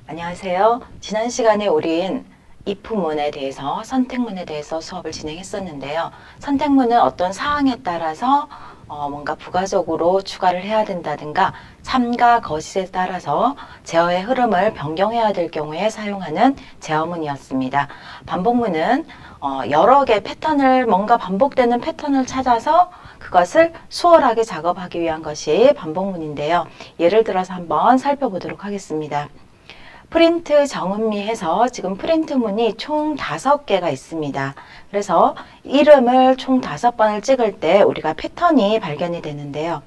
안녕하세요. 지난 시간에 우린 if문에 대해서, 선택문에 대해서 수업을 진행했었는데요. 선택문은 어떤 사항에 따라서 뭔가 부가적으로 추가를 해야 된다든가 참과 거짓에 따라서 제어의 흐름을 변경해야 될 경우에 사용하는 제어문이었습니다. 반복문은 여러 개 패턴을, 뭔가 반복되는 패턴을 찾아서 그것을 수월하게 작업하기 위한 것이 반복문인데요. 예를 들어서 한번 살펴보도록 하겠습니다. 프린트 정은미해서 지금 프린트문이 총 5개가 있습니다. 그래서 이름을 총 5번을 찍을 때 우리가 패턴이 발견이 되는데요.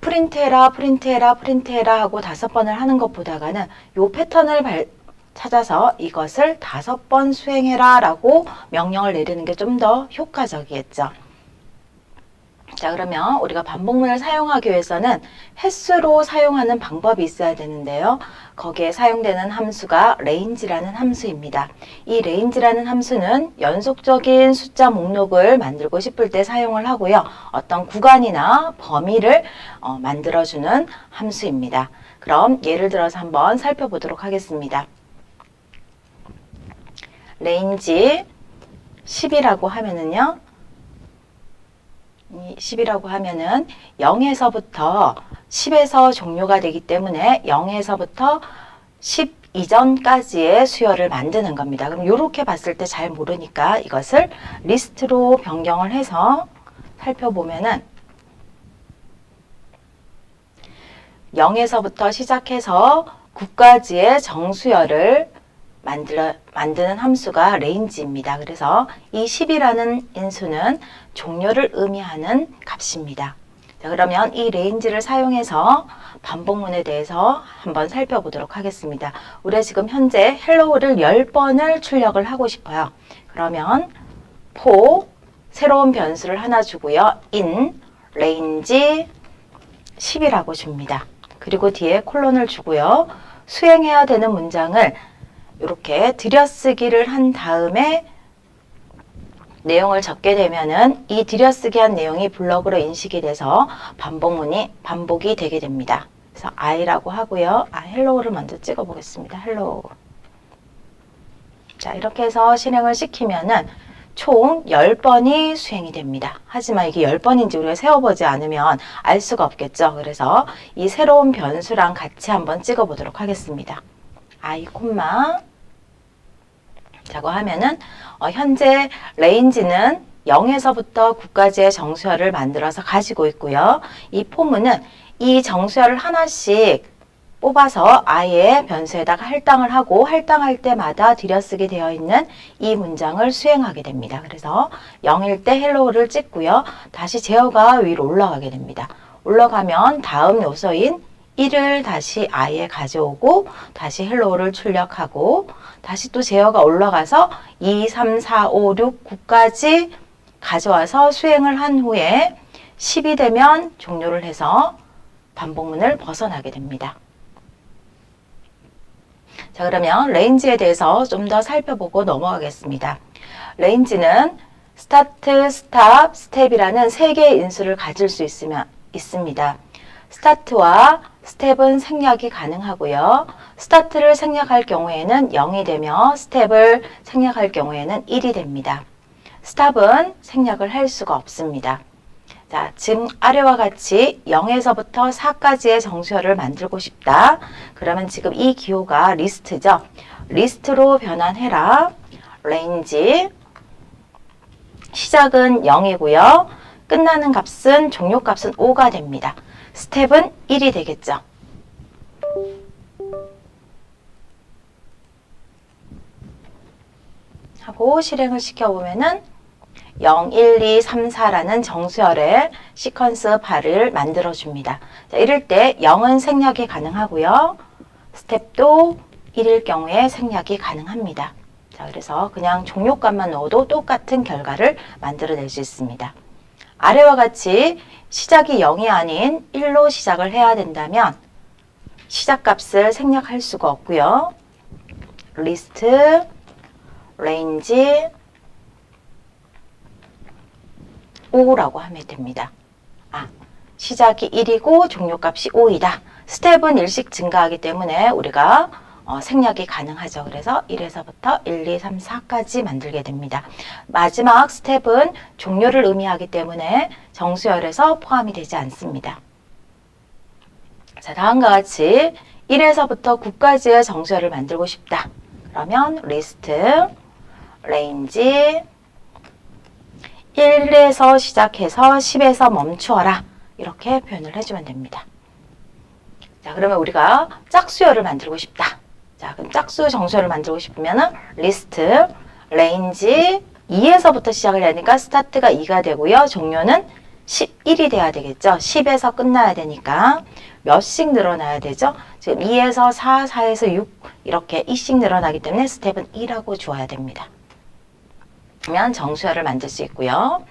프린트해라, 프린트해라, 프린트해라 하고 5번을 하는 것보다는 이 패턴을 찾아서 이것을 5번 수행해라 라고 명령을 내리는 게 좀 더 효과적이겠죠. 자, 그러면 우리가 반복문을 사용하기 위해서는 횟수로 사용하는 방법이 있어야 되는데요. 거기에 사용되는 함수가 range라는 함수입니다. 이 range라는 함수는 연속적인 숫자 목록을 만들고 싶을 때 사용을 하고요. 어떤 구간이나 범위를 만들어주는 함수입니다. 그럼 예를 들어서 한번 살펴보도록 하겠습니다. range 10이라고 하면은요. 10이라고 하면은 0에서부터 10에서 종료가 되기 때문에 0에서부터 10 이전까지의 수열을 만드는 겁니다. 그럼 이렇게 봤을 때 잘 모르니까 이것을 리스트로 변경을 해서 살펴보면은 0에서부터 시작해서 9까지의 정수열을 만드는 함수가 range입니다. 그래서 이 10이라는 인수는 종료를 의미하는 값입니다. 자, 그러면 이 range를 사용해서 반복문에 대해서 한번 살펴보도록 하겠습니다. 우리가 지금 현재 hello를 10번을 출력을 하고 싶어요. 그러면 for 새로운 변수를 하나 주고요. in range 10이라고 줍니다. 그리고 뒤에 콜론을 주고요. 수행해야 되는 문장을 이렇게 들여쓰기를 한 다음에 내용을 적게 되면은 이 들여쓰기 한 내용이 블럭으로 인식이 돼서 반복문이 반복이 되게 됩니다. 그래서 I라고 하고요. hello를 먼저 찍어 보겠습니다. hello. 자, 이렇게 해서 실행을 시키면은 총 10번이 수행이 됩니다. 하지만 이게 10번인지 우리가 세어보지 않으면 알 수가 없겠죠. 그래서 이 새로운 변수랑 같이 한번 찍어 보도록 하겠습니다. I, 자고 하면은 현재 range는 0에서부터 9까지의 정수열을 만들어서 가지고 있고요. 이 포문은 이 정수열을 하나씩 뽑아서 i의 변수에다가 할당을 하고 할당할 때마다 들여쓰게 되어 있는 이 문장을 수행하게 됩니다. 그래서 0일 때 hello를 찍고요. 다시 제어가 위로 올라가게 됩니다. 올라가면 다음 요소인 1을 다시 i에 가져오고 다시 hello를 출력하고 다시 또 제어가 올라가서 2, 3, 4, 5, 6, 9까지 가져와서 수행을 한 후에 10이 되면 종료를 해서 반복문을 벗어나게 됩니다. 자, 그러면 range에 대해서 좀 더 살펴보고 넘어가겠습니다. range는 start, stop, step이라는 3개의 인수를 가질 수 있습니다. start와 step은 생략이 가능하고요. start를 생략할 경우에는 0이 되며 step을 생략할 경우에는 1이 됩니다. stop은 생략을 할 수가 없습니다. 자, 지금 아래와 같이 0에서부터 4까지의 정수열을 만들고 싶다. 그러면 지금 이 기호가 리스트죠. 리스트로 변환해라. range 시작은 0이고요. 끝나는 값은 종료 값은 5가 됩니다. 스텝은 1이 되겠죠. 하고 실행을 시켜보면은 0, 1, 2, 3, 4라는 정수열의 시퀀스 바를 만들어줍니다. 자, 이럴 때 0은 생략이 가능하고요. 스텝도 1일 경우에 생략이 가능합니다. 자, 그래서 그냥 종료값만 넣어도 똑같은 결과를 만들어낼 수 있습니다. 아래와 같이 시작이 0이 아닌 1로 시작을 해야 된다면 시작값을 생략할 수가 없고요. 리스트, range, 5라고 하면 됩니다. 시작이 1이고 종료값이 5이다. 스텝은 일씩 증가하기 때문에 우리가 생략이 가능하죠. 그래서 1에서부터 1, 2, 3, 4까지 만들게 됩니다. 마지막 스텝은 종료를 의미하기 때문에 정수열에서 포함이 되지 않습니다. 자, 다음과 같이 1에서부터 9까지의 정수열을 만들고 싶다. 그러면 리스트, 레인지, 1에서 시작해서 10에서 멈추어라. 이렇게 표현을 해주면 됩니다. 자, 그러면 우리가 짝수열을 만들고 싶다. 자, 그럼 짝수 정수열을 만들고 싶으면 리스트, 레인지 2에서부터 시작을 하니까 스타트가 2가 되고요. 종료는 11이 돼야 되겠죠. 10에서 끝나야 되니까 몇씩 늘어나야 되죠. 지금 2에서 4, 4에서 6 이렇게 2씩 늘어나기 때문에 스텝은 2라고 주어야 됩니다. 그러면 정수열을 만들 수 있고요.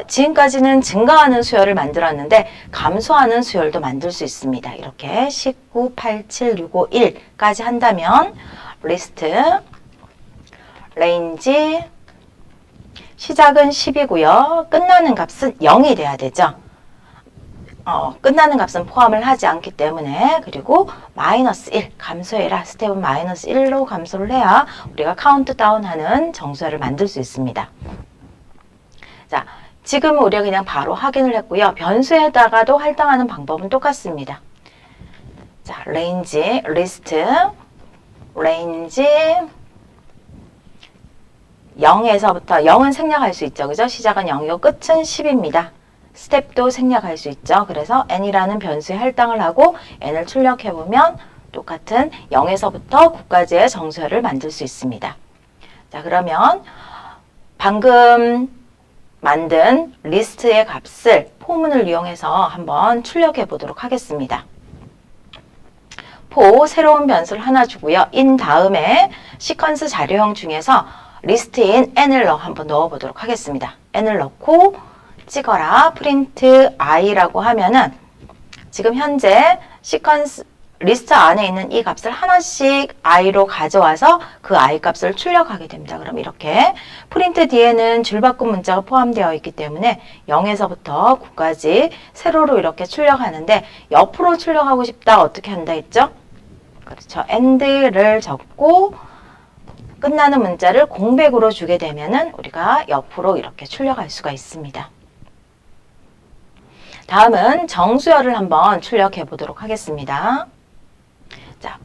지금까지는 증가하는 수열을 만들었는데 감소하는 수열도 만들 수 있습니다. 이렇게 19, 87, 65, 1까지 한다면 리스트, 레인지, 시작은 10이고요. 끝나는 값은 0이 돼야 되죠. 끝나는 값은 포함을 하지 않기 때문에 그리고 마이너스 1 감소해라. 스텝은 마이너스 1로 감소를 해야 우리가 카운트다운하는 정수열을 만들 수 있습니다. 자, 지금 우리가 그냥 바로 확인을 했고요. 변수에다가도 할당하는 방법은 똑같습니다. 자, 레인지, 리스트, 레인지 0에서부터 0은 생략할 수 있죠. 그죠? 시작은 0이고 끝은 10입니다. 스텝도 생략할 수 있죠. 그래서 n이라는 변수에 할당을 하고 n을 출력해보면 똑같은 0에서부터 9까지의 정수열을 만들 수 있습니다. 자, 그러면 방금 만든 리스트의 값을 포문을 이용해서 한번 출력해 보도록 하겠습니다. 새로운 변수를 하나 주고요. in 다음에 시퀀스 자료형 중에서 리스트인 n을 한번 넣어 보도록 하겠습니다. n을 넣고 찍어라. 프린트 i라고 하면은 지금 현재 시퀀스 리스트 안에 있는 이 값을 하나씩 i로 가져와서 그 i 값을 출력하게 됩니다. 그럼 이렇게 프린트 뒤에는 줄바꿈 문자가 포함되어 있기 때문에 0에서부터 9까지 세로로 이렇게 출력하는데 옆으로 출력하고 싶다. 어떻게 한다 했죠? 그렇죠. end를 적고 끝나는 문자를 공백으로 주게 되면은 우리가 옆으로 이렇게 출력할 수가 있습니다. 다음은 정수열을 한번 출력해 보도록 하겠습니다. 자,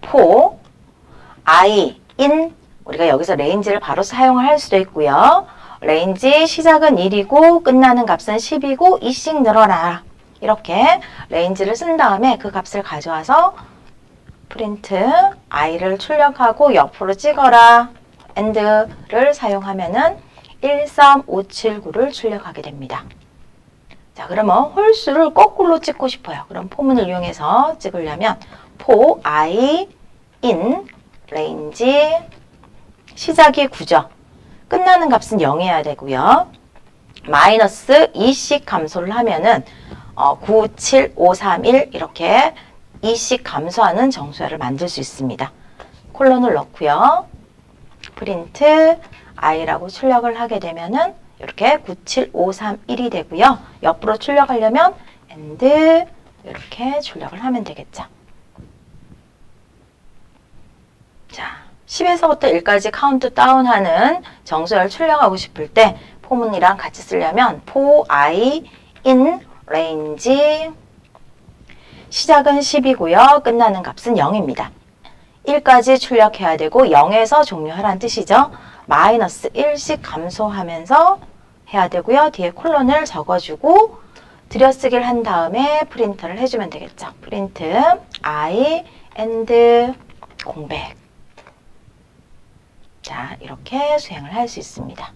i, in 우리가 여기서 레인지를 바로 사용을 할 수도 있고요. 레인지 시작은 1이고 끝나는 값은 10이고 2씩 늘어나. 이렇게 레인지를 쓴 다음에 그 값을 가져와서 프린트 i를 출력하고 옆으로 찍어라. end를 사용하면은 13579를 출력하게 됩니다. 자, 그러면 홀수를 거꾸로 찍고 싶어요. 그럼 포문을 이용해서 찍으려면 i, in, range 시작이 9죠. 끝나는 값은 0이어야 되고요. 마이너스 2씩 감소를 하면은 9, 7, 5, 3, 1 이렇게 2씩 감소하는 정수열을 만들 수 있습니다. 콜론을 넣고요. 프린트 i라고 출력을 하게 되면은 이렇게 9, 7, 5, 3, 1이 되고요. 옆으로 출력하려면 and 이렇게 출력을 하면 되겠죠. 자, 10에서부터 1까지 카운트 다운하는 정수열 출력하고 싶을 때 포문이랑 같이 쓰려면 i, in, range 시작은 10이고요. 끝나는 값은 0입니다. 1까지 출력해야 되고 0에서 종료하라는 뜻이죠. 마이너스 1씩 감소하면서 해야 되고요. 뒤에 콜론을 적어주고 들여쓰기를 한 다음에 프린터를 해주면 되겠죠. 프린트 i, and 공백. 자, 이렇게 수행을 할 수 있습니다.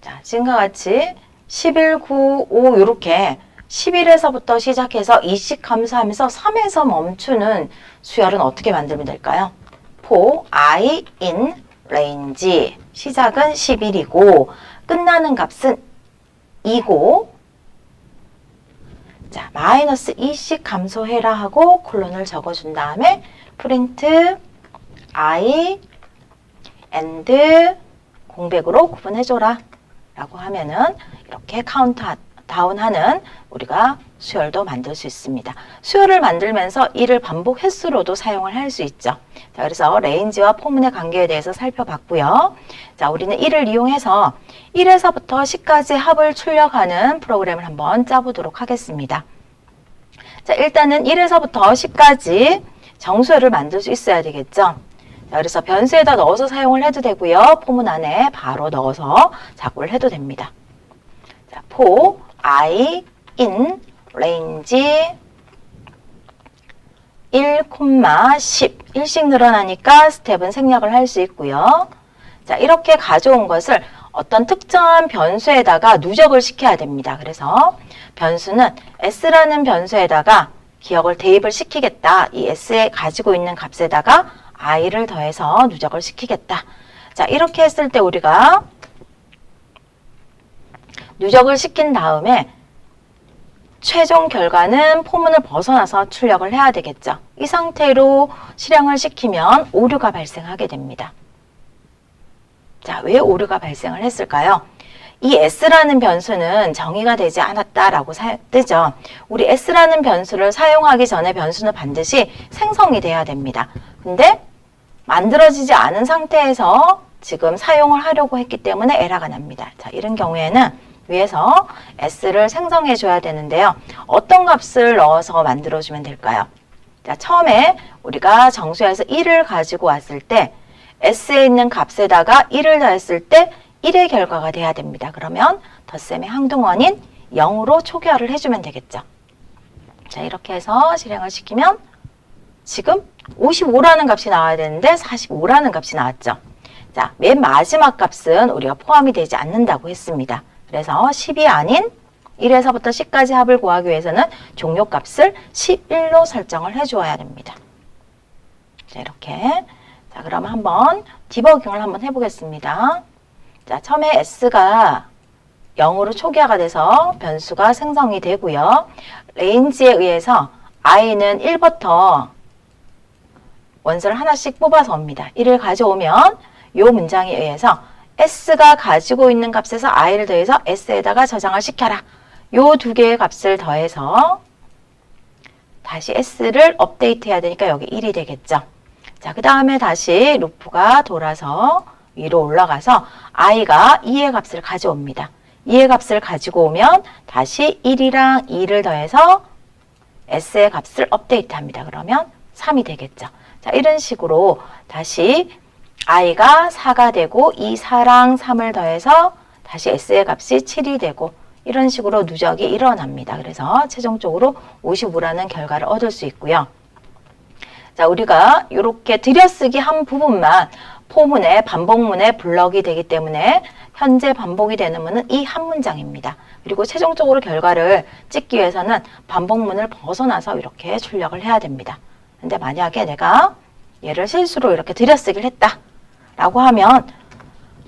자, 지금과 같이 11, 9, 5 이렇게 11에서부터 시작해서 2씩 감소하면서 3에서 멈추는 수열은 어떻게 만들면 될까요? i, in, range 시작은 11이고 끝나는 값은 2고 자, 마이너스 2씩 감소해라 하고 콜론을 적어준 다음에 프린트 i, and 공백으로 구분해줘라 라고 하면은 이렇게 카운트 다운하는 우리가 수열도 만들 수 있습니다. 수열을 만들면서 이를 반복 횟수로도 사용을 할 수 있죠. 자, 그래서 레인지와 포문의 관계에 대해서 살펴봤고요. 자, 우리는 이를 이용해서 1에서부터 10까지 합을 출력하는 프로그램을 한번 짜보도록 하겠습니다. 자, 일단은 1에서부터 10까지 정수열을 만들 수 있어야 되겠죠. 자, 그래서 변수에다 넣어서 사용을 해도 되고요. 포문 안에 바로 넣어서 작업을 해도 됩니다. 자, for I in range 1, 10. 1씩 늘어나니까 스텝은 생략을 할 수 있고요. 자, 이렇게 가져온 것을 어떤 특정한 변수에다가 누적을 시켜야 됩니다. 그래서 변수는 s라는 변수에다가 기억을 대입을 시키겠다. 이 s에 가지고 있는 값에다가 i를 더해서 누적을 시키겠다. 자, 이렇게 했을 때 우리가 누적을 시킨 다음에 최종 결과는 포문을 벗어나서 출력을 해야 되겠죠. 이 상태로 실행을 시키면 오류가 발생하게 됩니다. 자, 왜 오류가 발생을 했을까요? 이 s라는 변수는 정의가 되지 않았다라고 뜨죠. 우리 s라는 변수를 사용하기 전에 변수는 반드시 생성이 돼야 됩니다. 근데 만들어지지 않은 상태에서 지금 사용을 하려고 했기 때문에 에러가 납니다. 자, 이런 경우에는 위에서 s를 생성해 줘야 되는데요. 어떤 값을 넣어서 만들어 주면 될까요? 자, 처음에 우리가 정수에서 1을 가지고 왔을 때 s에 있는 값에다가 1을 더했을 때 1의 결과가 돼야 됩니다. 그러면 덧셈의 항등원인 0으로 초기화를 해주면 되겠죠. 자, 이렇게 해서 실행을 시키면 지금 55라는 값이 나와야 되는데 45라는 값이 나왔죠. 자, 맨 마지막 값은 우리가 포함이 되지 않는다고 했습니다. 그래서 10이 아닌 1에서부터 10까지 합을 구하기 위해서는 종료값을 11로 설정을 해주어야 됩니다. 자, 이렇게. 자, 그럼 한번 디버깅을 한번 해보겠습니다. 자, 처음에 s가 0으로 초기화가 돼서 변수가 생성이 되고요. 레인지에 의해서 i는 1부터 원소를 하나씩 뽑아서 옵니다. 1을 가져오면 이 문장에 의해서 s가 가지고 있는 값에서 i를 더해서 s에다가 저장을 시켜라. 요 두 개의 값을 더해서 다시 s를 업데이트 해야 되니까 여기 1이 되겠죠. 자, 그 다음에 다시 루프가 돌아서 위로 올라가서 i가 2의 값을 가져옵니다. 2의 값을 가지고 오면 다시 1이랑 2를 더해서 s의 값을 업데이트 합니다. 그러면 3이 되겠죠. 자, 이런 식으로 다시 i가 4가 되고 이 4랑 3을 더해서 다시 s의 값이 7이 되고 이런 식으로 누적이 일어납니다. 그래서 최종적으로 55라는 결과를 얻을 수 있고요. 자, 우리가 이렇게 들여쓰기 한 부분만 포문에 반복문에 블럭이 되기 때문에 현재 반복이 되는 문은 이 한 문장입니다. 그리고 최종적으로 결과를 찍기 위해서는 반복문을 벗어나서 이렇게 출력을 해야 됩니다. 근데 만약에 내가 얘를 실수로 이렇게 들여쓰기를 했다 라고 하면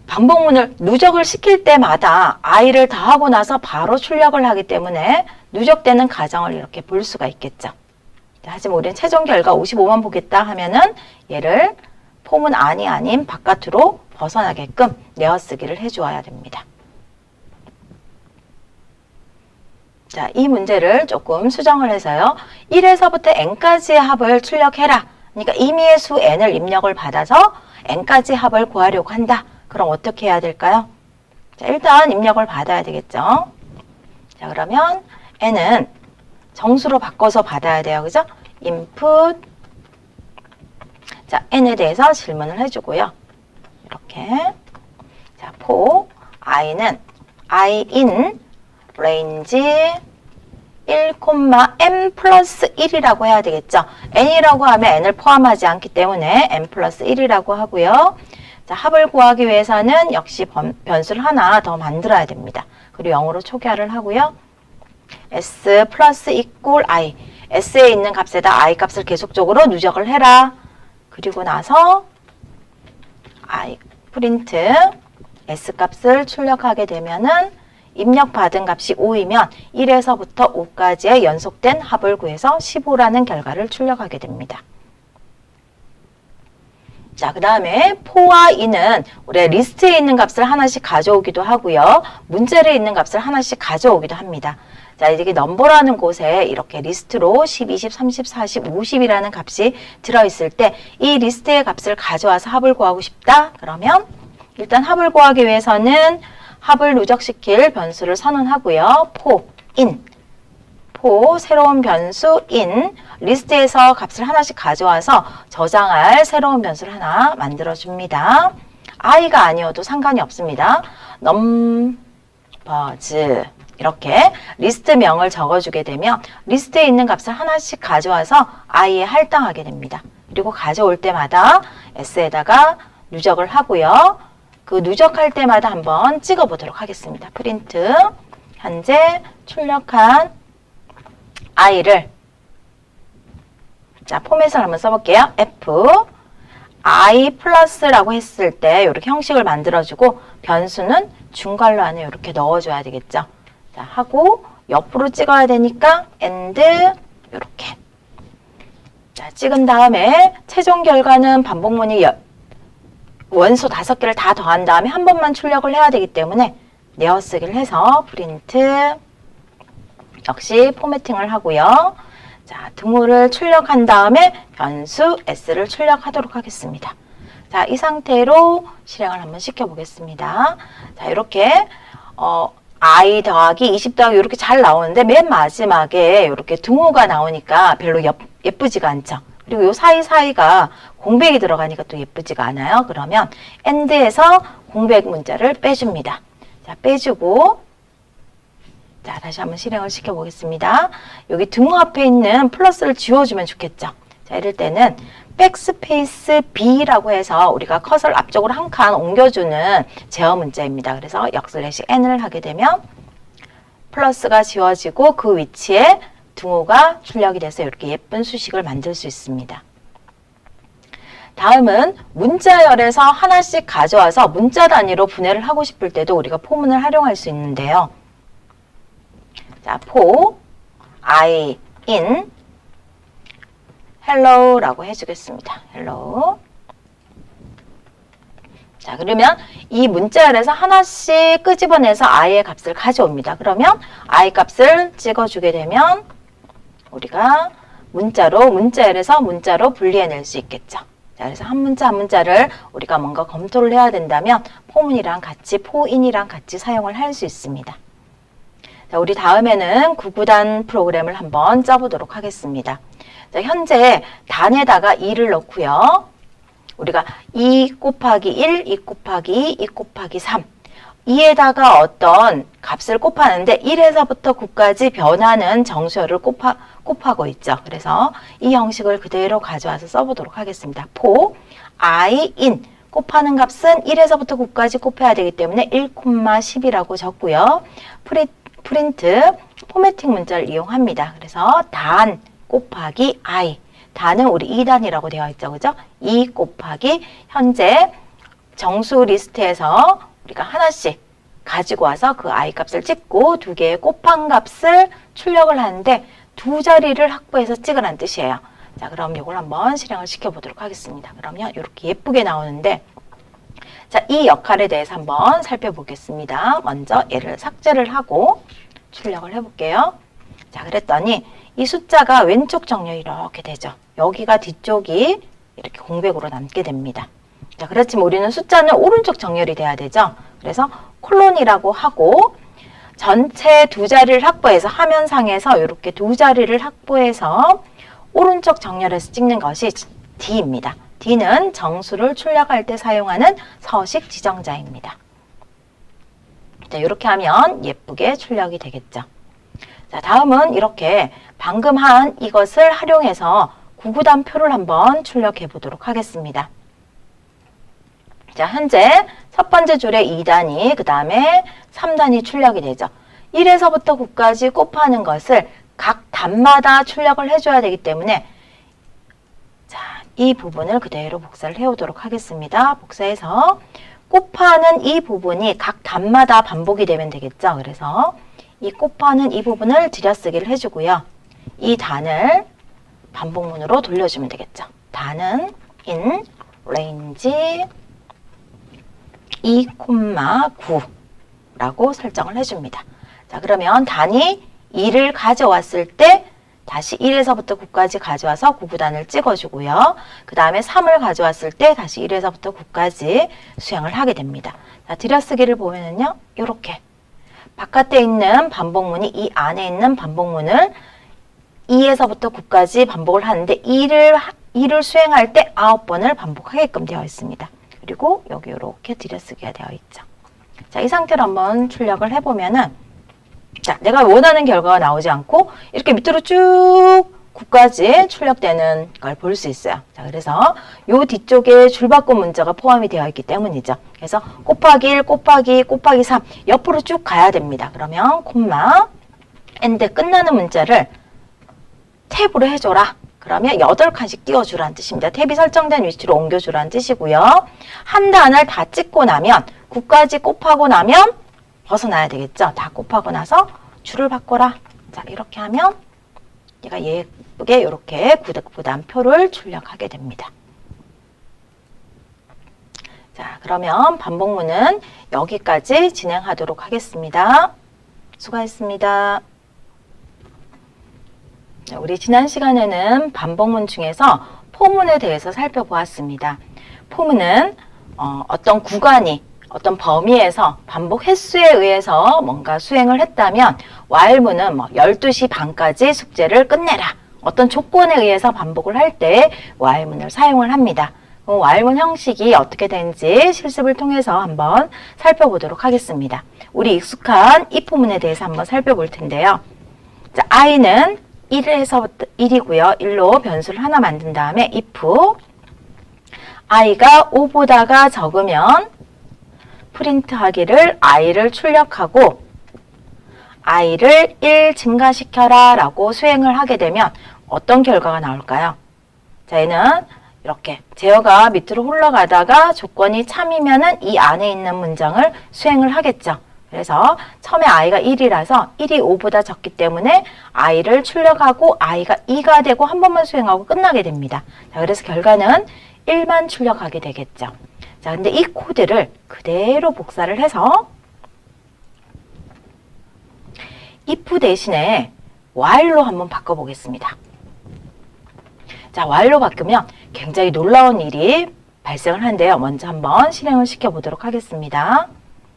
반복문을 누적을 시킬 때마다 i를 더하고 나서 바로 출력을 하기 때문에 누적되는 과정을 이렇게 볼 수가 있겠죠. 하지만 우리는 최종 결과 55만 보겠다 하면은 얘를 포문 안이 아닌 바깥으로 벗어나게끔 내어쓰기를 해주어야 됩니다. 자, 이 문제를 조금 수정을 해서요. 1에서부터 n까지의 합을 출력해라. 그러니까 임의의 수 n을 입력을 받아서 n까지 합을 구하려고 한다. 그럼 어떻게 해야 될까요? 자, 일단 입력을 받아야 되겠죠. 자, 그러면 n은 정수로 바꿔서 받아야 돼요. 그죠? input. 자, n에 대해서 질문을 해주고요. 이렇게. 자, for i는 i in range 1, n 플러스 1이라고 해야 되겠죠. n이라고 하면 n을 포함하지 않기 때문에 n 플러스 1이라고 하고요. 자, 합을 구하기 위해서는 역시 변수를 하나 더 만들어야 됩니다. 그리고 0으로 초기화를 하고요. s 플러스 이꼴 i. s에 있는 값에다 i 값을 계속적으로 누적을 해라. 그리고 나서 i 프린트 s 값을 출력하게 되면은 입력받은 값이 5이면 1에서부터 5까지의 연속된 합을 구해서 15라는 결과를 출력하게 됩니다. 자, 그 다음에 포와 in은 우리 리스트에 있는 값을 하나씩 가져오기도 하고요. 문자리에 있는 값을 하나씩 가져오기도 합니다. 자, 이게 넘버라는 곳에 이렇게 리스트로 10, 20, 30, 40, 50이라는 값이 들어있을 때 이 리스트의 값을 가져와서 합을 구하고 싶다? 그러면 일단 합을 구하기 위해서는 합을 누적시킬 변수를 선언하고요. 포, in. 포, 새로운 변수 in. 리스트에서 값을 하나씩 가져와서 저장할 새로운 변수를 하나 만들어줍니다. i가 아니어도 상관이 없습니다. numbers. 이렇게 리스트명을 적어주게 되면 리스트에 있는 값을 하나씩 가져와서 i에 할당하게 됩니다. 그리고 가져올 때마다 s에다가 누적을 하고요. 그 누적할 때마다 한번 찍어보도록 하겠습니다. 프린트 현재 출력한 i를 자 포맷을 한번 써볼게요. f i 플러스라고 했을 때 이렇게 형식을 만들어주고 변수는 중괄호 안에 이렇게 넣어줘야 되겠죠. 자 하고 옆으로 찍어야 되니까 and 이렇게 자 찍은 다음에 최종 결과는 반복문이 원소 5개를 다 더한 다음에 한 번만 출력을 해야 되기 때문에 내어쓰기를 해서 프린트 역시 포매팅을 하고요. 자, 등호를 출력한 다음에 변수 s를 출력하도록 하겠습니다. 자, 이 상태로 실행을 한번 시켜보겠습니다. 자, 이렇게 i 더하기 20 더하기 이렇게 잘 나오는데 맨 마지막에 이렇게 등호가 나오니까 별로 예쁘지가 않죠. 그리고 요 사이사이가 공백이 들어가니까 또 예쁘지가 않아요. 그러면 and에서 공백 문자를 빼줍니다. 자, 빼주고 자, 다시 한번 실행을 시켜보겠습니다. 여기 등호 앞에 있는 플러스를 지워주면 좋겠죠. 자, 이럴 때는 백스페이스 B라고 해서 우리가 컷을 앞쪽으로 한 칸 옮겨주는 제어 문자입니다. 그래서 역슬래시 N을 하게 되면 플러스가 지워지고 그 위치에 등호가 출력이 돼서 이렇게 예쁜 수식을 만들 수 있습니다. 다음은 문자열에서 하나씩 가져와서 문자 단위로 분해를 하고 싶을 때도 우리가 포문을 활용할 수 있는데요. 자, 포, I, in, hello라고 해주겠습니다. hello. 자, 그러면 이 문자열에서 하나씩 끄집어내서 i의 값을 가져옵니다. 그러면 i 값을 찍어주게 되면 우리가 문자열에서 문자로 분리해낼 수 있겠죠. 자, 그래서 한 문자 한 문자를 우리가 뭔가 검토를 해야 된다면 포문이랑 같이 포인이랑 같이 사용을 할 수 있습니다. 자, 우리 다음에는 구구단 프로그램을 한번 짜보도록 하겠습니다. 자, 현재 단에다가 2를 넣고요. 우리가 2 곱하기 1, 2 곱하기 2, 2 곱하기 3 2에다가 어떤 값을 곱하는데 1에서부터 9까지 변하는 정수열을 곱하고 있죠. 그래서 이 형식을 그대로 가져와서 써보도록 하겠습니다. 포, I, in 곱하는 값은 1에서부터 9까지 곱해야 되기 때문에 1,10이라고 적고요. 프린트 포매팅 문자를 이용합니다. 그래서 단 곱하기 I 단은 우리 2단이라고 되어 있죠. 그죠? 2 곱하기 현재 정수 리스트에서 우리가 하나씩 가지고 와서 그 I 값을 찍고 두 개의 곱한 값을 출력을 하는데 두 자리를 확보해서 찍으라는 뜻이에요. 자, 그럼 이걸 한번 실행을 시켜보도록 하겠습니다. 그러면 이렇게 예쁘게 나오는데 자, 이 역할에 대해서 한번 살펴보겠습니다. 먼저 얘를 삭제를 하고 출력을 해볼게요. 자, 그랬더니 이 숫자가 왼쪽 정렬이 이렇게 되죠. 여기가 뒤쪽이 이렇게 공백으로 남게 됩니다. 자, 그렇지만 우리는 숫자는 오른쪽 정렬이 돼야 되죠. 그래서 콜론이라고 하고 전체 두 자리를 확보해서 화면상에서 이렇게 두 자리를 확보해서 오른쪽 정렬해서 찍는 것이 D입니다. D는 정수를 출력할 때 사용하는 서식 지정자입니다. 자, 이렇게 하면 예쁘게 출력이 되겠죠. 자, 다음은 이렇게 방금 한 이것을 활용해서 구구단표를 한번 출력해 보도록 하겠습니다. 자, 현재 첫 번째 줄에 2단이, 그 다음에 3단이 출력이 되죠. 1에서부터 9까지 곱하는 것을 각 단마다 출력을 해줘야 되기 때문에 자, 이 부분을 그대로 복사를 해오도록 하겠습니다. 복사해서 곱하는 이 부분이 각 단마다 반복이 되면 되겠죠. 그래서 이 곱하는 이 부분을 들여쓰기를 해주고요. 이 단을 반복문으로 돌려주면 되겠죠. 단은 in range 2,9라고 설정을 해줍니다. 자, 그러면 단위 2를 가져왔을 때 다시 1에서부터 9까지 가져와서 9구단을 찍어주고요. 그 다음에 3을 가져왔을 때 다시 1에서부터 9까지 수행을 하게 됩니다. 자, 들여쓰기를 보면은요, 요렇게 바깥에 있는 반복문이 이 안에 있는 반복문을 2에서부터 9까지 반복을 하는데 2를 수행할 때 9번을 반복하게끔 되어 있습니다. 그리고 여기 이렇게 들여쓰기가 되어 있죠. 자, 이 상태로 한번 출력을 해보면은, 자, 내가 원하는 결과가 나오지 않고 이렇게 밑으로 쭉 9까지 출력되는 걸 볼 수 있어요. 자, 그래서 요 뒤쪽에 줄바꿈 문자가 포함이 되어 있기 때문이죠. 그래서 곱하기 1, 곱하기 3 옆으로 쭉 가야 됩니다. 그러면 콤마 엔드 끝나는 문자를 탭으로 해줘라. 그러면 8칸씩 띄워주라는 뜻입니다. 탭이 설정된 위치로 옮겨주라는 뜻이고요. 한 단을 다 찍고 나면 9까지 곱하고 나면 벗어나야 되겠죠. 다 곱하고 나서 줄을 바꿔라. 자, 이렇게 하면 얘가 예쁘게 이렇게 구단표를 출력하게 됩니다. 자, 그러면 반복문은 여기까지 진행하도록 하겠습니다. 수고하셨습니다. 자, 우리 지난 시간에는 반복문 중에서 포문에 대해서 살펴보았습니다. 포문은 어떤 구간이 어떤 범위에서 반복 횟수에 의해서 뭔가 수행을 했다면 while문은 12시 반까지 숙제를 끝내라. 어떤 조건에 의해서 반복을 할 때 while문을 사용을 합니다. while문 형식이 어떻게 되는지 실습을 통해서 한번 살펴보도록 하겠습니다. 우리 익숙한 if문에 대해서 한번 살펴볼 텐데요. 자, i는 1에서부터 1이고요. 1로 변수를 하나 만든 다음에 if i가 5보다가 적으면 프린트하기를 i를 출력하고 i를 1 증가시켜라 라고 수행을 하게 되면 어떤 결과가 나올까요? 자, 얘는 이렇게 제어가 밑으로 흘러가다가 조건이 참이면은 이 안에 있는 문장을 수행을 하겠죠. 그래서 처음에 i가 1이라서 1이 5보다 적기 때문에 i를 출력하고 i가 2가 되고 한 번만 수행하고 끝나게 됩니다. 자, 그래서 결과는 1만 출력하게 되겠죠. 자, 근데 이 코드를 그대로 복사를 해서 if 대신에 while로 한번 바꿔보겠습니다. 자, while로 바꾸면 굉장히 놀라운 일이 발생을 하는데요. 먼저 한번 실행을 시켜보도록 하겠습니다.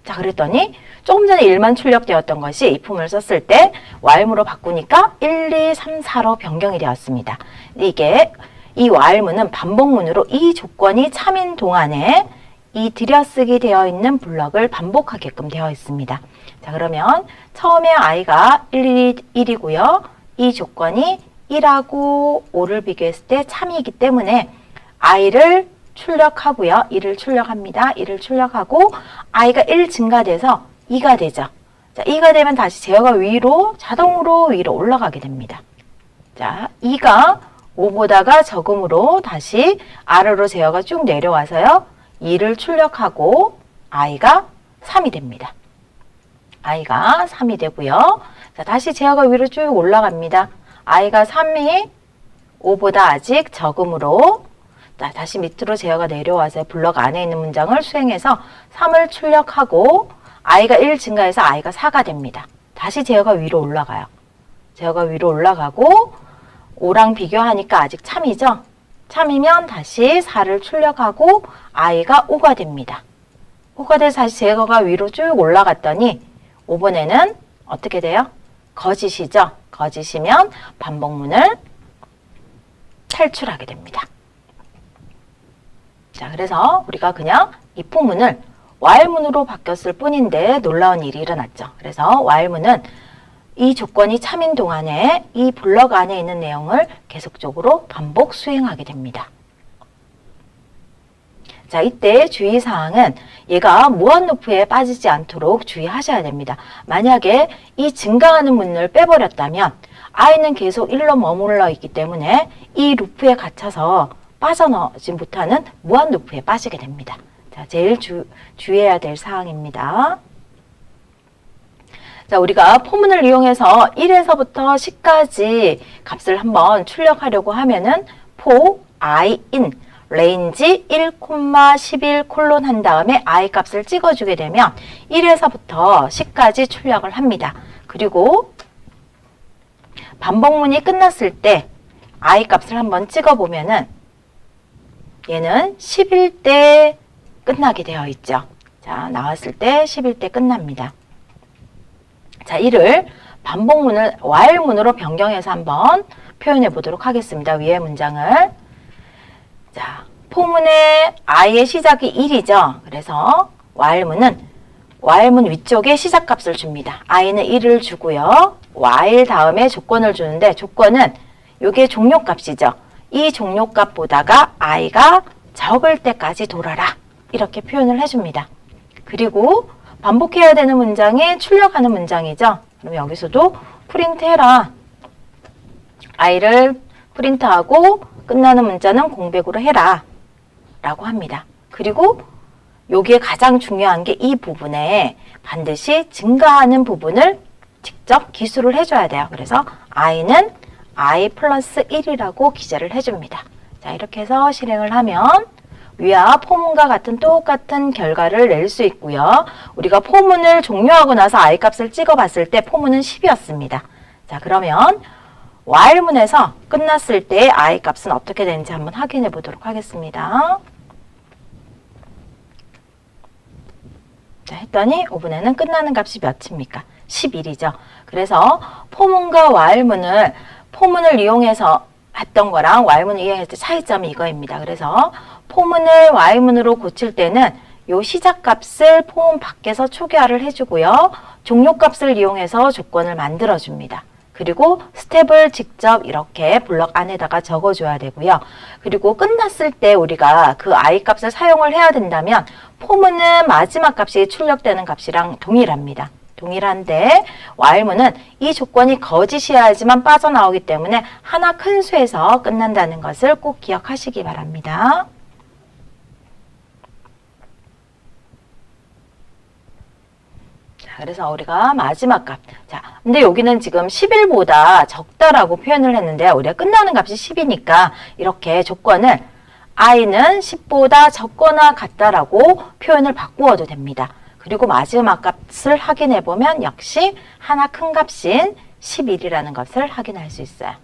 자, 그랬더니 조금 전에 1만 출력되었던 것이 if문을 썼을 때 while문으로 바꾸니까 1, 2, 3, 4로 변경이 되었습니다. 이게 이 while문은 반복문으로 이 조건이 참인 동안에 이 들여쓰기 되어 있는 블럭을 반복하게끔 되어 있습니다. 자, 그러면 처음에 i가 1이고요. 이 조건이 1하고 5를 비교했을 때 참이기 때문에 i를 출력하고요. 1을 출력합니다. 1을 출력하고 i가 1 증가돼서 2가 되죠. 자, 2가 되면 다시 제어가 위로 자동으로 위로 올라가게 됩니다. 자, 2가 5보다가 적음으로 다시 아래로 제어가 쭉 내려와서요. 2를 출력하고 i가 3이 됩니다. i가 3이 되고요. 자, 다시 제어가 위로 쭉 올라갑니다. i가 3이 5보다 아직 적음으로 자, 다시 밑으로 제어가 내려와서 블럭 안에 있는 문장을 수행해서 3을 출력하고 i가 1 증가해서 i가 4가 됩니다. 다시 제어가 위로 올라가요. 제어가 위로 올라가고 5랑 비교하니까 아직 참이죠. 참이면 다시 4를 출력하고 i가 5가 됩니다. 5가 돼서 다시 제어가 위로 쭉 올라갔더니 5번에는 어떻게 돼요? 거짓이죠. 거짓이면 반복문을 탈출하게 됩니다. 자, 그래서 우리가 그냥 if문을 while문으로 바뀌었을 뿐인데 놀라운 일이 일어났죠. 그래서 while문은 이 조건이 참인 동안에 이 블럭 안에 있는 내용을 계속적으로 반복 수행하게 됩니다. 자, 이때 주의사항은 얘가 무한루프에 빠지지 않도록 주의하셔야 됩니다. 만약에 이 증가하는 문을 빼버렸다면 i는 계속 1로 머물러 있기 때문에 이 루프에 갇혀서 빠져나오지 못하는 무한루프에 빠지게 됩니다. 자, 제일 주의해야 될 사항입니다. 자, 우리가 포문을 이용해서 1에서부터 10까지 값을 한번 출력하려고 하면은 for i in range 1,11 콜론 한 다음에 i 값을 찍어주게 되면 1에서부터 10까지 출력을 합니다. 그리고 반복문이 끝났을 때 i 값을 한번 찍어보면은 얘는 10일 때 끝나게 되어 있죠. 자, 나왔을 때 10일 때 끝납니다. 자, 이를 반복문을 while문으로 변경해서 한번 표현해 보도록 하겠습니다. 위의 문장을. 자, 포문의 i의 시작이 1이죠. 그래서 while문 위쪽에 시작값을 줍니다. i는 1을 주고요. while 다음에 조건을 주는데 조건은 이게 종료값이죠. 이 종료값보다가 i가 적을 때까지 돌아라. 이렇게 표현을 해줍니다. 그리고 반복해야 되는 문장이 출력하는 문장이죠. 그럼 여기서도 프린트해라. i를 프린트하고 끝나는 문자는 공백으로 해라. 라고 합니다. 그리고 여기에 가장 중요한 게 이 부분에 반드시 증가하는 부분을 직접 기술을 해줘야 돼요. 그래서 i는 i 플러스 1이라고 기재를 해줍니다. 자, 이렇게 해서 실행을 하면 위와 포문과 같은 똑같은 결과를 낼 수 있고요. 우리가 포문을 종료하고 나서 i 값을 찍어봤을 때 포문은 10이었습니다. 자, 그러면 while문에서 끝났을 때 i 값은 어떻게 되는지 한번 확인해 보도록 하겠습니다. 자, 했더니 5분에는 끝나는 값이 몇입니까? 11이죠. 그래서 포문과 포문을 이용해서 했던 거랑 while문을 이용했을 때 차이점이 이거입니다. 그래서 포문을 while문으로 고칠 때는 요 시작값을 포문 밖에서 초기화를 해주고요. 종료값을 이용해서 조건을 만들어줍니다. 그리고 스텝을 직접 이렇게 블럭 안에다가 적어줘야 되고요. 그리고 끝났을 때 우리가 그 i 값을 사용을 해야 된다면 포문은 마지막 값이 출력되는 값이랑 동일합니다. 동일한데 while문은 이 조건이 거짓이어야지만 빠져나오기 때문에 하나 큰 수에서 끝난다는 것을 꼭 기억하시기 바랍니다. 그래서 우리가 마지막 값. 자, 근데 여기는 지금 10일보다 적다라고 표현을 했는데 우리가 끝나는 값이 10이니까 이렇게 조건을 i는 10보다 적거나 같다라고 표현을 바꾸어도 됩니다. 그리고 마지막 값을 확인해 보면 역시 하나 큰 값인 11이라는 것을 확인할 수 있어요.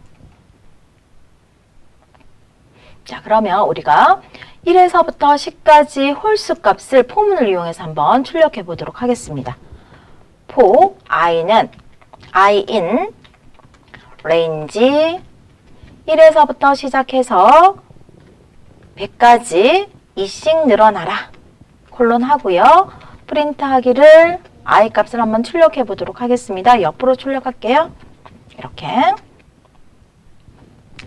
자, 그러면 우리가 1에서부터 10까지 홀수 값을 포문을 이용해서 한번 출력해 보도록 하겠습니다. for i는 i in range 1에서부터 시작해서 100까지 2씩 늘어나라. 콜론 하고요. 프린트 하기를 i 값을 한번 출력해 보도록 하겠습니다. 옆으로 출력할게요. 이렇게.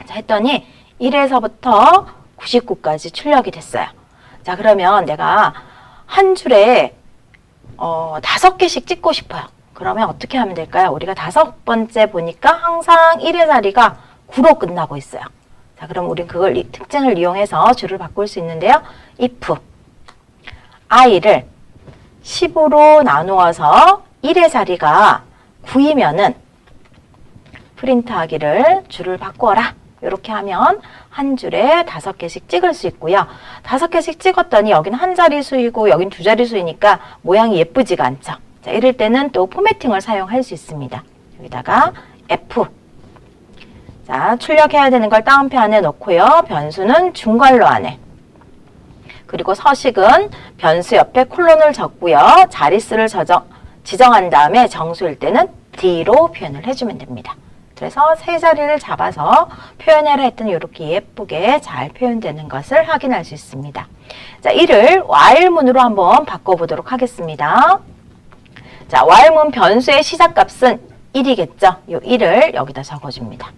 자, 했더니 1에서부터 99까지 출력이 됐어요. 자, 그러면 내가 한 줄에 5개씩 찍고 싶어요. 그러면 어떻게 하면 될까요? 우리가 5번째 보니까 항상 1의 자리가 9로 끝나고 있어요. 자, 그럼 우린 그걸 특징을 이용해서 줄을 바꿀 수 있는데요. if i를 10으로 나누어서 1의 자리가 9이면은 프린트 하기를 줄을 바꿔라. 이렇게 하면 한 줄에 5개씩 찍을 수 있고요. 5개씩 찍었더니 여기는 한 자릿수이고 여긴 두 자릿수이니까 모양이 예쁘지가 않죠. 자, 이럴 때는 또 포매팅을 사용할 수 있습니다. 여기다가 F. 자, 출력해야 되는 걸 따옴표 안에 넣고요. 변수는 중괄호 안에. 그리고 서식은 변수 옆에 콜론을 적고요. 자릿수를 지정한 다음에 정수일 때는 D로 표현을 해주면 됩니다. 그래서 세 자리를 잡아서 표현해라 했더니 이렇게 예쁘게 잘 표현되는 것을 확인할 수 있습니다. 자, 이를 while문으로 한번 바꿔보도록 하겠습니다. 자, while문 변수의 시작값은 1이겠죠? 이 1을 여기다 적어줍니다.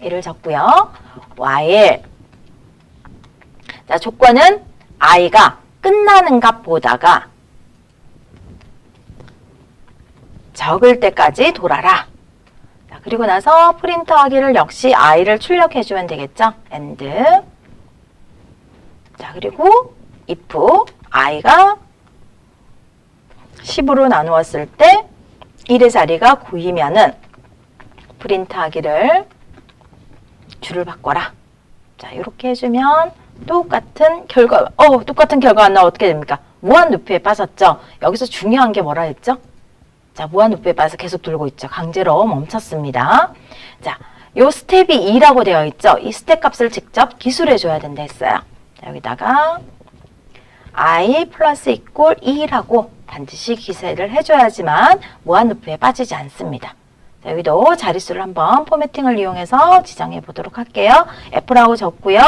1을 적고요. while. 자, 조건은 i가 끝나는 값보다가 적을 때까지 돌아라. 자, 그리고 나서 프린트 하기를 역시 i를 출력해주면 되겠죠? and. 자, 그리고 if i가 10으로 나누었을 때 1의 자리가 9이면은 프린트 하기를 줄을 바꿔라. 자, 이렇게 해주면 똑같은 결과 안 나오면 어떻게 됩니까? 무한 루프에 빠졌죠. 여기서 중요한 게 뭐라 했죠? 자, 무한 루프에 빠져서 계속 돌고 있죠. 강제로 멈췄습니다. 자, 요 스텝이 2라고 되어 있죠. 이 스텝 값을 직접 기술해 줘야 된다 했어요. 자, 여기다가 I 플러스 이꼴 2라고 반드시 기술을 해줘야지만 무한 루프에 빠지지 않습니다. 자, 여기도 자릿수를 한번 포매팅을 이용해서 지정해 보도록 할게요. F라고 적고요.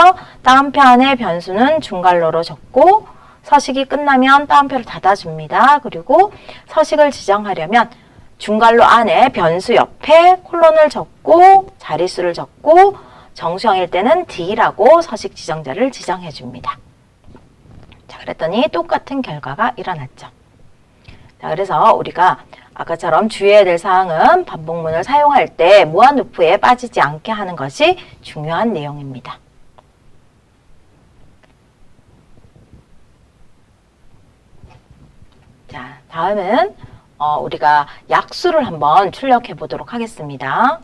따옴표 변수는 중괄호로 적고 서식이 끝나면 따옴표를 닫아줍니다. 그리고 서식을 지정하려면 중괄호 안에 변수 옆에 콜론을 적고 자릿수를 적고 정수형일 때는 D라고 서식 지정자를 지정해 줍니다. 자, 그랬더니 똑같은 결과가 일어났죠. 자, 그래서 우리가 아까처럼 주의해야 될 사항은 반복문을 사용할 때 무한 루프에 빠지지 않게 하는 것이 중요한 내용입니다. 자, 다음은 우리가 약수를 한번 출력해 보도록 하겠습니다.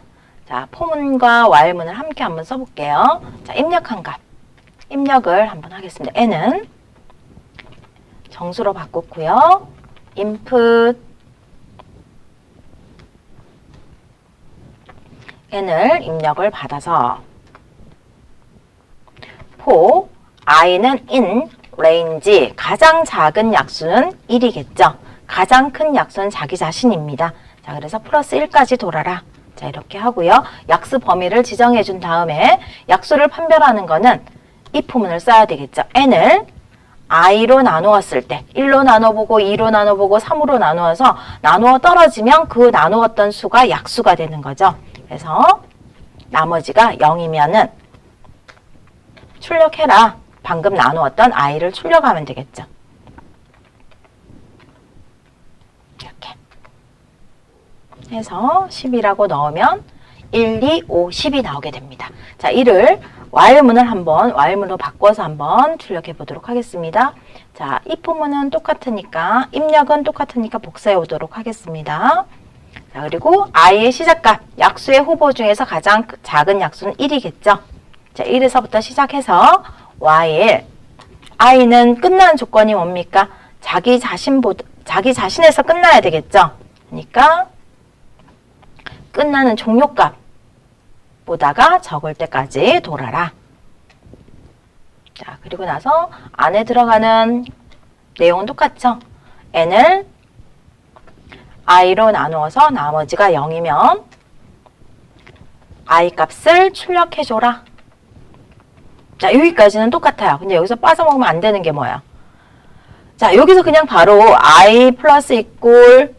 자, 포문과 while문을 함께 한번 써볼게요. 자, 입력한 값. 입력을 한번 하겠습니다. n은 정수로 바꿨고요. input n을 입력을 받아서 for i는 in range 가장 작은 약수는 1이겠죠. 가장 큰 약수는 자기 자신입니다. 자, 그래서 플러스 1까지 돌아라. 자, 이렇게 하고요. 약수 범위를 지정해 준 다음에 약수를 판별하는 거는 if문을 써야 되겠죠. n을 i로 나누었을 때 1로 나눠보고 2로 나눠보고 3으로 나누어서 나누어 떨어지면 그 나누었던 수가 약수가 되는 거죠. 그래서 나머지가 0이면은 출력해라. 방금 나누었던 i를 출력하면 되겠죠. 이렇게 해서 10이라고 넣으면 1, 2, 5, 10이 나오게 됩니다. 자, 이를 while문으로 바꿔서 한번 출력해 보도록 하겠습니다. 자, if문은 똑같으니까 입력은 똑같으니까 복사해 오도록 하겠습니다. 자, 그리고 i의 시작값, 약수의 후보 중에서 가장 작은 약수는 1이겠죠. 자, 1에서부터 시작해서 while i는 끝나는 조건이 뭡니까? 자기 자신에서 끝나야 되겠죠. 그러니까 끝나는 종료값 보다가 적을 때까지 돌아라. 자, 그리고 나서 안에 들어가는 내용은 똑같죠. n을 i로 나누어서 나머지가 0이면 i 값을 출력해줘라. 자, 여기까지는 똑같아요. 근데 여기서 빠져먹으면 안 되는 게 뭐야? 자, 여기서 그냥 바로 i 플러스 이꼴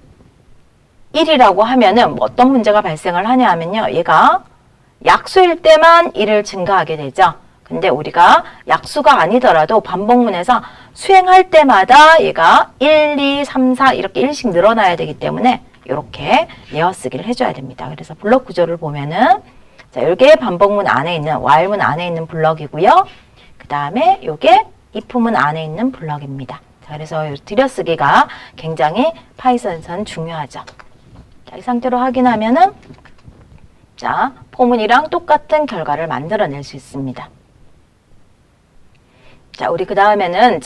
1이라고 하면은 어떤 문제가 발생을 하냐 하면요. 얘가 약수일 때만 1을 증가하게 되죠. 근데 우리가 약수가 아니더라도 반복문에서 수행할 때마다 얘가 1, 2, 3, 4 이렇게 1씩 늘어나야 되기 때문에 이렇게 내어쓰기를 해줘야 됩니다. 그래서 블럭 구조를 보면은 자, 이게 반복문 안에 있는 while문 안에 있는 블럭이고요. 그 다음에 이게 if문 안에 있는 블럭입니다. 자, 그래서 들여쓰기가 굉장히 파이썬에서는 중요하죠. 자, 이 상태로 확인하면은 자, 포문이랑 똑같은 결과를 만들어낼 수 있습니다. 자, 우리 그 다음에는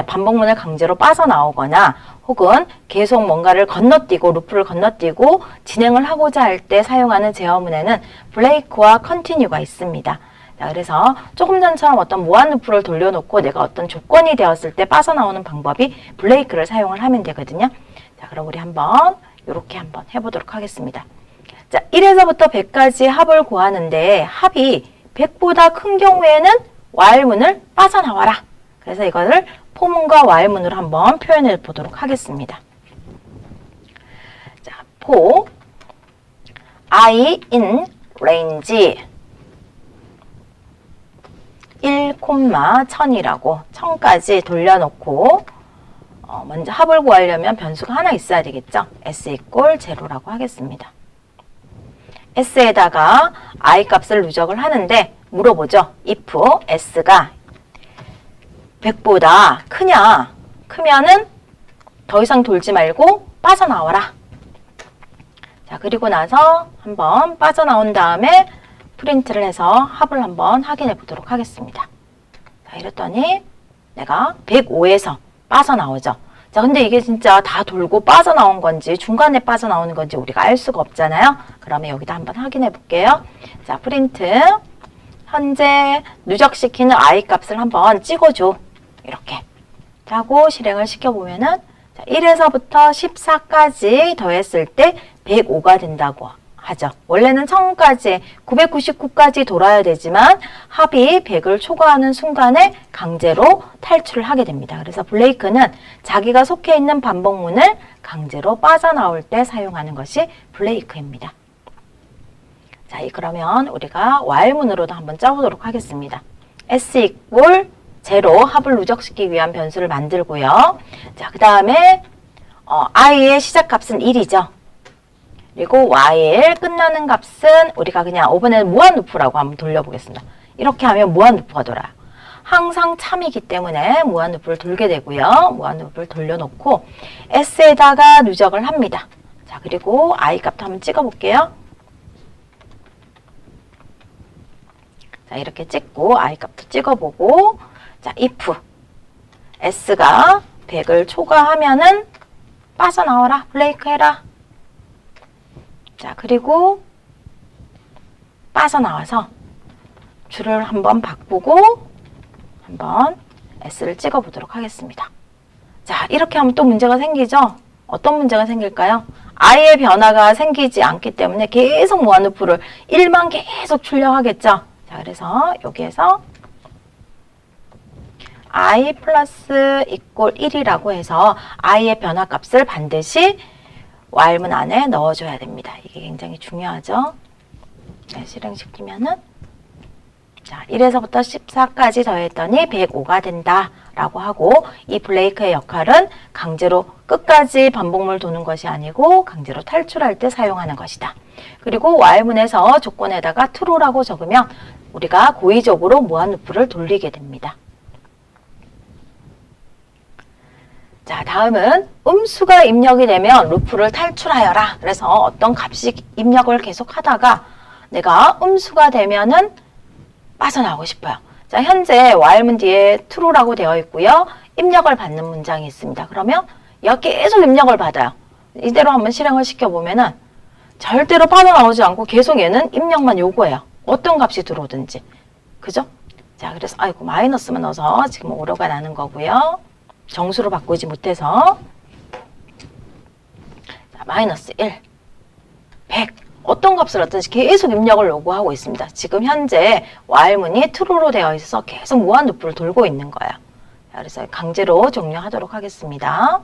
반복문을 강제로 빠져나오거나 혹은 계속 뭔가를 건너뛰고 루프를 건너뛰고 진행을 하고자 할 때 사용하는 제어문에는 브레이크와 컨티뉴가 있습니다. 자, 그래서 조금 전처럼 어떤 무한 루프를 돌려놓고 내가 어떤 조건이 되었을 때 빠져나오는 방법이 브레이크를 사용을 하면 되거든요. 자, 그럼 우리 이렇게 한번 해보도록 하겠습니다. 자, 1에서부터 100까지 합을 구하는데 합이 100보다 큰 경우에는 while문을 빠져나와라. 그래서 이거를 포문과 while문으로 한번 표현해 보도록 하겠습니다. 자, for I in range 1, 1000이라고 1000까지 돌려놓고 먼저 합을 구하려면 변수가 하나 있어야 되겠죠. s 이꼴 0라고 하겠습니다. s에다가 i 값을 누적을 하는데 물어보죠. if s가 100보다 크냐? 크면은 더 이상 돌지 말고 빠져나와라. 자, 그리고 나서 한번 빠져나온 다음에 프린트를 해서 합을 한번 확인해 보도록 하겠습니다. 자, 이랬더니 내가 105에서 빠져나오죠. 자, 근데 이게 진짜 다 돌고 빠져나온 건지 중간에 빠져나오는 건지 우리가 알 수가 없잖아요. 그러면 여기다 한번 확인해 볼게요. 자, 프린트. 현재 누적시키는 i 값을 한번 찍어줘. 이렇게 하고 실행을 시켜보면은 1에서부터 14까지 더했을 때 105가 된다고 하죠. 원래는 1000까지, 999까지 돌아야 되지만 합이 100을 초과하는 순간에 강제로 탈출을 하게 됩니다. 그래서 블레이크는 자기가 속해 있는 반복문을 강제로 빠져나올 때 사용하는 것이 블레이크입니다. 자, 그러면 우리가 while문으로도 한번 짜보도록 하겠습니다. s equal 0 합을 누적시키기 위한 변수를 만들고요. 자, 그 다음에 i의 시작값은 1이죠. 그리고 while 끝나는 값은 우리가 그냥 오븐에 무한 루프라고 한번 돌려보겠습니다. 이렇게 하면 무한 루프가 돌아요. 항상 참이기 때문에 무한 루프를 돌게 되고요. 무한 루프를 돌려놓고 s에다가 누적을 합니다. 자, 그리고 i 값도 한번 찍어볼게요. 자, 이렇게 찍고 i 값도 찍어보고 자, if s가 100을 초과하면은 빠져나와라, 블레이크 해라. 자, 그리고 빠져나와서 줄을 한번 바꾸고 한번 s를 찍어 보도록 하겠습니다. 자, 이렇게 하면 또 문제가 생기죠? 어떤 문제가 생길까요? i의 변화가 생기지 않기 때문에 계속 무한루프를 1만 계속 출력하겠죠? 자, 그래서 여기에서 i 플러스 equal 1이라고 해서 i의 변화값을 반드시 while문 안에 넣어줘야 됩니다. 이게 굉장히 중요하죠. 네, 실행시키면은 자, 1에서부터 14까지 더했더니 105가 된다 라고 하고 이 블레이크의 역할은 강제로 끝까지 반복문을 도는 것이 아니고 강제로 탈출할 때 사용하는 것이다. 그리고 while문에서 조건에다가 true라고 적으면 우리가 고의적으로 무한루프를 돌리게 됩니다. 자, 다음은 음수가 입력이 되면 루프를 탈출하여라. 그래서 어떤 값이 입력을 계속 하다가 내가 음수가 되면은 빠져나오고 싶어요. 자, 현재 while문 뒤에 true라고 되어 있고요. 입력을 받는 문장이 있습니다. 그러면 얘가 계속 입력을 받아요. 이대로 한번 실행을 시켜보면은 절대로 빠져나오지 않고 계속 얘는 입력만 요구해요. 어떤 값이 들어오든지. 그죠? 자, 그래서 아이고 마이너스만 넣어서 지금 오류가 나는 거고요. 정수로 바꾸지 못해서 자, 마이너스 1, 100 어떤 값을 넣든지 계속 입력을 요구하고 있습니다. 지금 현재 while문이 true로 되어 있어서 계속 무한루프를 돌고 있는 거예요. 자, 그래서 강제로 종료하도록 하겠습니다.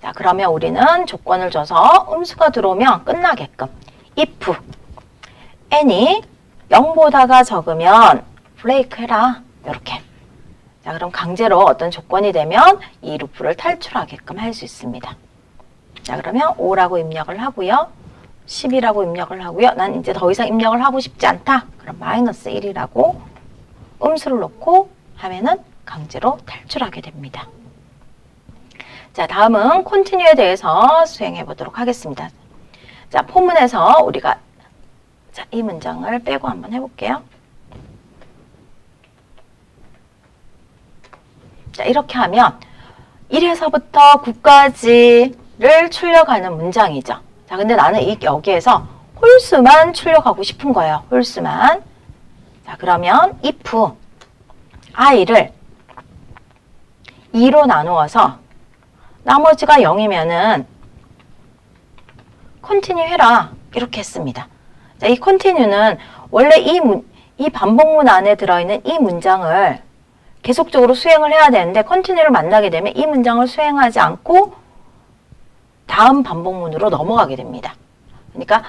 자, 그러면 우리는 조건을 줘서 음수가 들어오면 끝나게끔 if n이 0보다가 적으면 브레이크 해라. 이렇게. 자, 그럼 강제로 어떤 조건이 되면 이 루프를 탈출하게끔 할 수 있습니다. 자, 그러면 5라고 입력을 하고요. 10이라고 입력을 하고요. 난 이제 더 이상 입력을 하고 싶지 않다. 그럼 마이너스 1이라고 음수를 놓고 하면은 강제로 탈출하게 됩니다. 자, 다음은 continue에 대해서 수행해 보도록 하겠습니다. 자, 포문에서 우리가 자, 이 문장을 빼고 한번 해볼게요. 자, 이렇게 하면 1에서부터 9까지를 출력하는 문장이죠. 자, 근데 나는 여기에서 홀수만 출력하고 싶은 거예요. 홀수만. 자, 그러면 if i를 2로 나누어서 나머지가 0이면은 continue 해라. 이렇게 했습니다. 자, 이 continue는 원래 이 반복문 안에 들어있는 이 문장을 계속적으로 수행을 해야 되는데 continue를 만나게 되면 이 문장을 수행하지 않고 다음 반복문으로 넘어가게 됩니다. 그러니까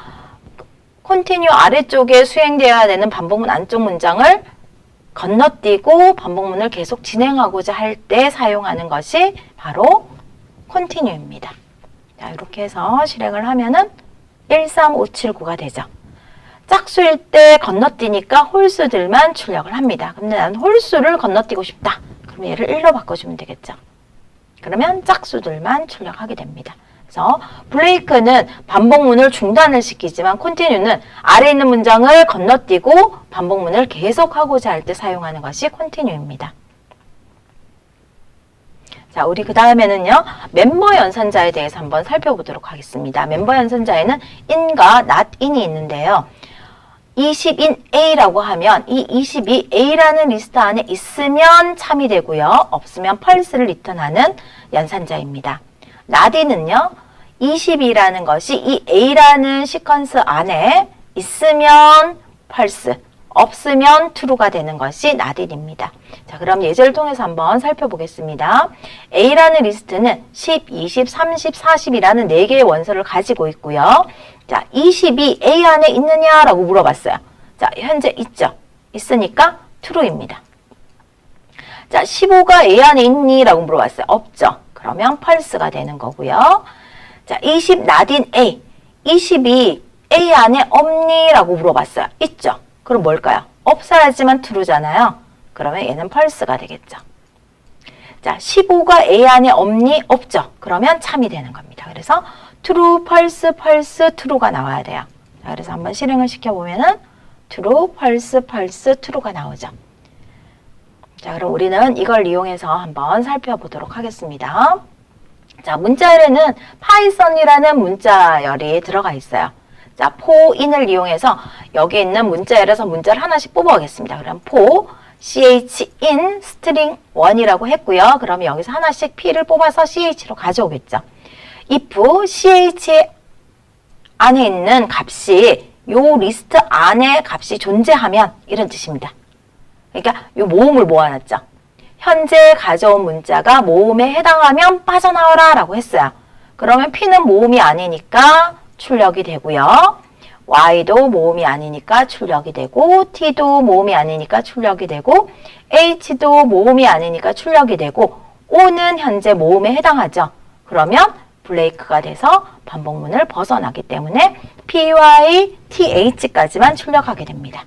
continue 아래쪽에 수행되어야 되는 반복문 안쪽 문장을 건너뛰고 반복문을 계속 진행하고자 할 때 사용하는 것이 바로 continue입니다. 자, 이렇게 해서 실행을 하면은 13579가 되죠. 짝수일 때 건너뛰니까 홀수들만 출력을 합니다. 근데 나는 홀수를 건너뛰고 싶다. 그럼 얘를 1로 바꿔주면 되겠죠. 그러면 짝수들만 출력하게 됩니다. 그래서 브레이크는 반복문을 중단을 시키지만 continue는 아래 있는 문장을 건너뛰고 반복문을 계속하고자 할 때 사용하는 것이 continue입니다. 자, 우리 그 다음에는요, 멤버 연산자에 대해서 한번 살펴보도록 하겠습니다. 멤버 연산자에는 in과 not in이 있는데요. 20인 A라고 하면 이 20이 A라는 리스트 안에 있으면 참이 되고요. 없으면 false를 리턴하는 연산자입니다. not in은요, 20이라는 것이 이 A라는 시퀀스 안에 있으면 false, 없으면 true가 되는 것이 not in입니다. 자, 그럼 예제를 통해서 한번 살펴보겠습니다. A라는 리스트는 10, 20, 30, 40이라는 4개의 원소를 가지고 있고요. 자, 20이 A 안에 있느냐라고 물어봤어요. 자, 현재 있죠. 있으니까 true입니다. 자, 15가 A 안에 있니? 라고 물어봤어요. 없죠. 그러면 false가 되는 거고요. 자, 20 not in A. 20이 A 안에 없니? 라고 물어봤어요. 있죠. 그럼 뭘까요? 없어야지만 true잖아요. 그러면 얘는 false가 되겠죠. 자, 15가 A 안에 없니? 없죠. 그러면 참이 되는 겁니다. 그래서 true, false, false, true가 나와야 돼요. 자, 그래서 한번 실행을 시켜보면은 true, false, false, true가 나오죠. 자, 그럼 우리는 이걸 이용해서 한번 살펴보도록 하겠습니다. 자, 문자열에는 파이썬이라는 문자열이 들어가 있어요. 자, for인을 이용해서 여기 있는 문자열에서 문자를 하나씩 뽑아오겠습니다. 그럼 for chin string 1이라고 했고요. 그러면 여기서 하나씩 p를 뽑아서 ch로 가져오겠죠. if ch 안에 있는 값이 요 리스트 안에 값이 존재하면 이런 뜻입니다. 그러니까 요 모음을 모아놨죠. 현재 가져온 문자가 모음에 해당하면 빠져나와라 라고 했어요. 그러면 p는 모음이 아니니까 출력이 되고요. y도 모음이 아니니까 출력이 되고 t도 모음이 아니니까 출력이 되고 h도 모음이 아니니까 출력이 되고 o는 현재 모음에 해당하죠. 그러면 브레이크가 돼서 반복문을 벗어나기 때문에 py, th까지만 출력하게 됩니다.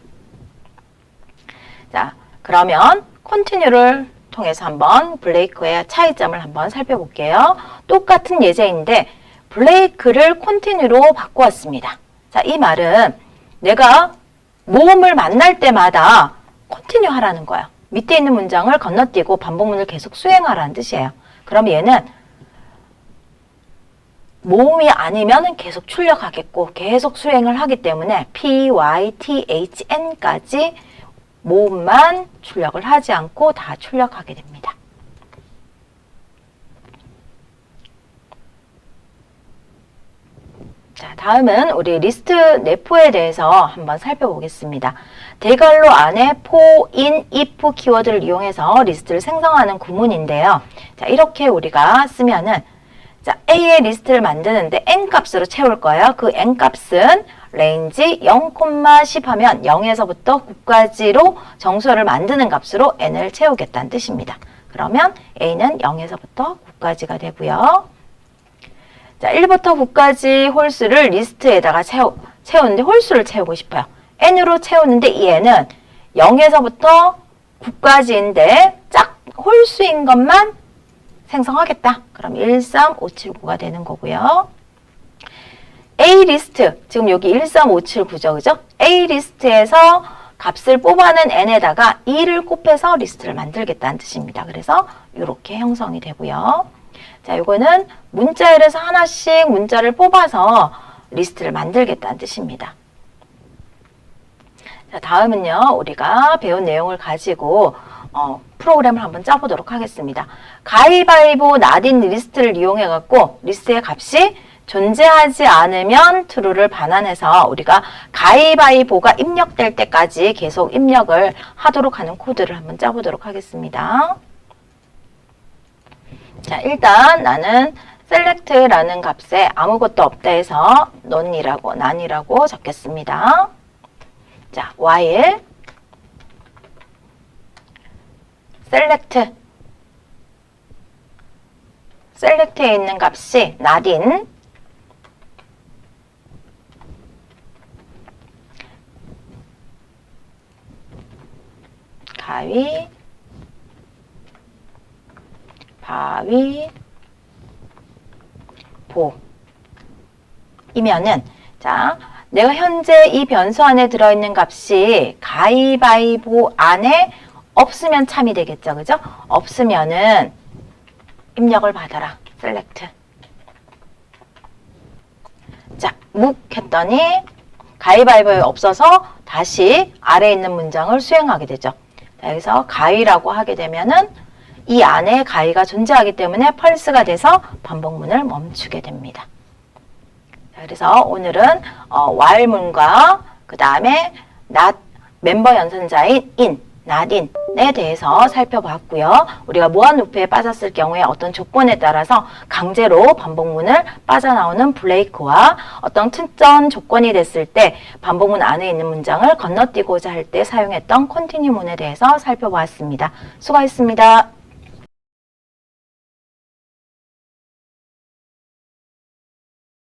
자, 그러면 continue를 통해서 한번 브레이크의 차이점을 한번 살펴볼게요. 똑같은 예제인데 브레이크를 continue로 바꾸었습니다. 자, 이 말은 내가 모음을 만날 때마다 continue 하라는 거예요. 밑에 있는 문장을 건너뛰고 반복문을 계속 수행하라는 뜻이에요. 그럼 얘는 모음이 아니면 계속 출력하겠고 계속 수행을 하기 때문에 P, Y, T, H, N까지 모음만 출력을 하지 않고 다 출력하게 됩니다. 자, 다음은 우리 리스트 내포에 대해서 한번 살펴보겠습니다. 대괄호 안에 for, in, if 키워드를 이용해서 리스트를 생성하는 구문인데요. 자, 이렇게 우리가 쓰면은 자, A의 리스트를 만드는데 n 값으로 채울 거예요. 그 n 값은 range 0,10 하면 0에서부터 9까지로 정수를 만드는 값으로 n을 채우겠다는 뜻입니다. 그러면 A는 0에서부터 9까지가 되고요. 자, 1부터 9까지 홀수를 리스트에다가 채우는데 홀수를 채우고 싶어요. n으로 채우는데 이 n은 0에서부터 9까지인데 짝 홀수인 것만 생성하겠다. 그럼 13579가 되는 거고요. A 리스트, 지금 여기 13579죠. 그죠? A 리스트에서 값을 뽑아낸 n에다가 2를 곱해서 리스트를 만들겠다는 뜻입니다. 그래서 이렇게 형성이 되고요. 자, 이거는 문자열에서 하나씩 문자를 뽑아서 리스트를 만들겠다는 뜻입니다. 자, 다음은요, 우리가 배운 내용을 가지고 프로그램을 한번 짜보도록 하겠습니다. 가위바위보 나딘 리스트를 이용해갖고 리스트의 값이 존재하지 않으면 true를 반환해서 우리가 가위바위보가 입력될 때까지 계속 입력을 하도록 하는 코드를 한번 짜보도록 하겠습니다. 자, 일단 나는 select라는 값에 아무것도 없다 해서 none이라고 적겠습니다. 자, while select에 있는 값이 not in 바위 보 이면은 자, 내가 현재 이 변수 안에 들어있는 값이 가위바위보 안에 없으면 참이 되겠죠. 그죠? 없으면은 입력을 받아라. select. 자, 묵 했더니 가위바위보에 없어서 다시 아래에 있는 문장을 수행하게 되죠. 자, 여기서 가위라고 하게 되면은 이 안에 가위가 존재하기 때문에 펄스가 돼서 반복문을 멈추게 됩니다. 자, 그래서 오늘은 while문과 그 다음에 not 멤버 연산자인 in, not in에 대해서 살펴봤고요. 우리가 무한 루프에 빠졌을 경우에 어떤 조건에 따라서 강제로 반복문을 빠져나오는 브레이크와 어떤 특정 조건이 됐을 때 반복문 안에 있는 문장을 건너뛰고자 할 때 사용했던 컨티뉴문에 대해서 살펴보았습니다. 수고하셨습니다.